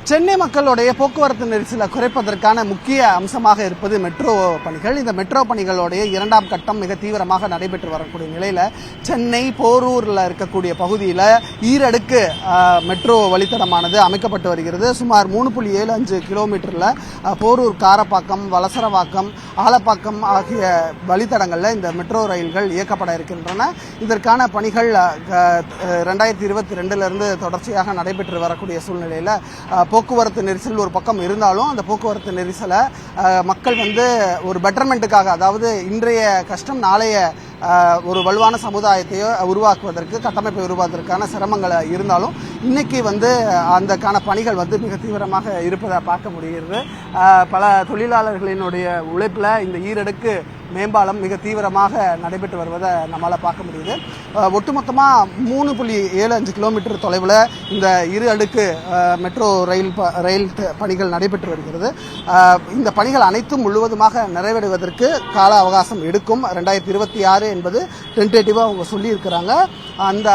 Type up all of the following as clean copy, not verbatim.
சென்னை மக்களுடைய போக்குவரத்து நெரிசலை குறைப்பதற்கான முக்கிய அம்சமாக இருப்பது மெட்ரோ பணிகள். இந்த மெட்ரோ பணிகளுடைய இரண்டாம் கட்டம் மிக தீவிரமாக நடைபெற்று வரக்கூடிய நிலையில் சென்னை போரூரில் இருக்கக்கூடிய பகுதியில் ஈரடுக்கு மெட்ரோ வழித்தடமானது அமைக்கப்பட்டு வருகிறது. சுமார் 3.75 கிலோமீட்டரில் போரூர், காரப்பாக்கம், வலசரவாக்கம், ஆலப்பாக்கம் ஆகிய வழித்தடங்களில் இந்த மெட்ரோ ரயில்கள் இயக்கப்பட இருக்கின்றன. இதற்கான பணிகள் 2022 தொடர்ச்சியாக நடைபெற்று வரக்கூடிய சூழ்நிலையில் போக்குவரத்து நெரிசல் ஒரு பக்கம் இருந்தாலும் அந்த போக்குவரத்து நெரிசலை மக்கள் ஒரு பெட்டர்மெண்ட்டுக்காக, அதாவது இன்றைய கஷ்டம் நாளைய ஒரு வலுவான சமுதாயத்தையோ உருவாக்குவதற்கு, கட்டமைப்பை உருவாக்குவதற்கான சிரமங்கள் இருந்தாலும் இன்னைக்கு அந்தக்கான பணிகள் மிக தீவிரமாக இருப்பதை பார்க்க முடிகிறது. பல தொழிலாளர்களினுடைய உழைப்பில் இந்த ஈரடுக்கு மேம்பாலம் மிக தீவிரமாக நடைபெற்று வருவதை நம்மளால் பார்க்க முடியுது. ஒட்டுமொத்தமாக 3.75 கிலோமீட்டர் தொலைவில் இந்த இரு அடுக்கு மெட்ரோ ரயில் பணிகள் நடைபெற்று வருகிறது. இந்த பணிகள் அனைத்தும் முழுவதுமாக நிறைவேறுவதற்கு கால அவகாசம் எடுக்கும். 2026 என்பது டென்டேட்டிவாக அவங்க சொல்லியிருக்கிறாங்க. அந்த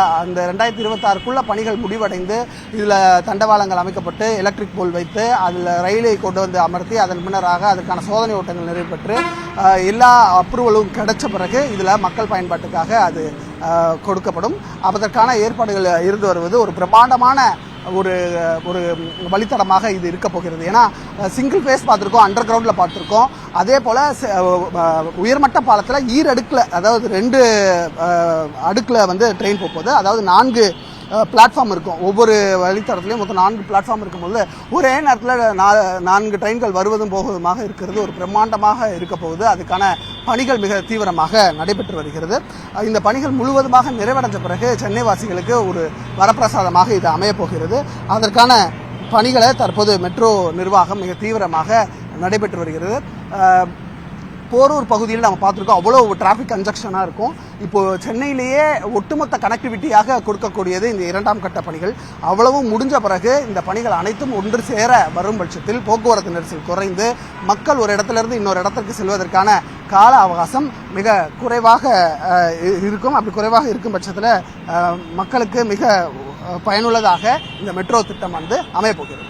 2026க்குள்ள பணிகள் முடிவடைந்து இதில் தண்டவாளங்கள் அமைக்கப்பட்டு எலக்ட்ரிக் போல் வைத்து அதில் ரயிலை கொண்டு வந்து அமர்த்தி அதன் பின்னராக அதற்கான சோதனை ஓட்டங்கள் நிறைவேற்று எல்லா அப்ரூவலும் கிடைச்ச பிறகு இதில் மக்கள் பயன்பாட்டுக்காக அது கொடுக்கப்படும். அதற்கான ஏற்பாடுகள் இருந்து வருவது ஒரு பிரம்மாண்டமான ஒரு வழித்தடமாக இது இருக்க போகிறது. ஏன்னா சிங்கிள் ஃபேஸ் பார்த்துருக்கோம், அண்டர் கிரவுண்டில் பார்த்துருக்கோம். அதே போல் உயர்மட்ட பாலத்தில் ஈரடுக்கில், அதாவது 2 அடுக்கில் ட்ரெயின் போகுது. அதாவது 4 பிளாட்ஃபார்ம் இருக்கும். ஒவ்வொரு வழித்தடத்துலையும் மொத்தம் 4 பிளாட்ஃபார்ம் இருக்கும்போது ஒரே நேரத்தில் 4 ட்ரெயின்கள் வருவதும் போவதுமாக இருக்கிறது ஒரு பிரம்மாண்டமாக இருக்க போகுது. அதுக்கான பணிகள் மிக தீவிரமாக நடைபெற்று வருகிறது. இந்த பணிகள் முழுவதுமாக நிறைவடைஞ்ச பிறகு சென்னை வாசிகளுக்கு ஒரு வரப்பிரசாதமாக இது அமையப் போகிறது. அதற்கான பணிகளை தற்போது மெட்ரோ நிர்வாகம் மிக தீவிரமாக நடைபெற்று வருகிறது. போரூர் பகுதியில் நம்ம பார்த்துருக்கோம், அவ்வளோ டிராஃபிக் கன்ஜெக்ஷனாக இருக்கும். இப்போது சென்னையிலேயே ஒட்டுமொத்த கனெக்டிவிட்டியாக கொடுக்கக்கூடியது இந்த 2ஆம் கட்ட பணிகள். அவ்வளவும் முடிஞ்ச பிறகு இந்த பணிகள் அனைத்தும் ஒன்று சேர வரும் பட்சத்தில் போக்குவரத்து நெரிசல் குறைந்து மக்கள் ஒரு இடத்துலேருந்து இன்னொரு இடத்திற்கு செல்வதற்கான கால அவகாசம் மிக குறைவாக இருக்கும். அப்படி குறைவாக இருக்கும் பட்சத்தில் மக்களுக்கு மிக பயனுள்ளதாக இந்த மெட்ரோ திட்டம் அமையப்போகிறது.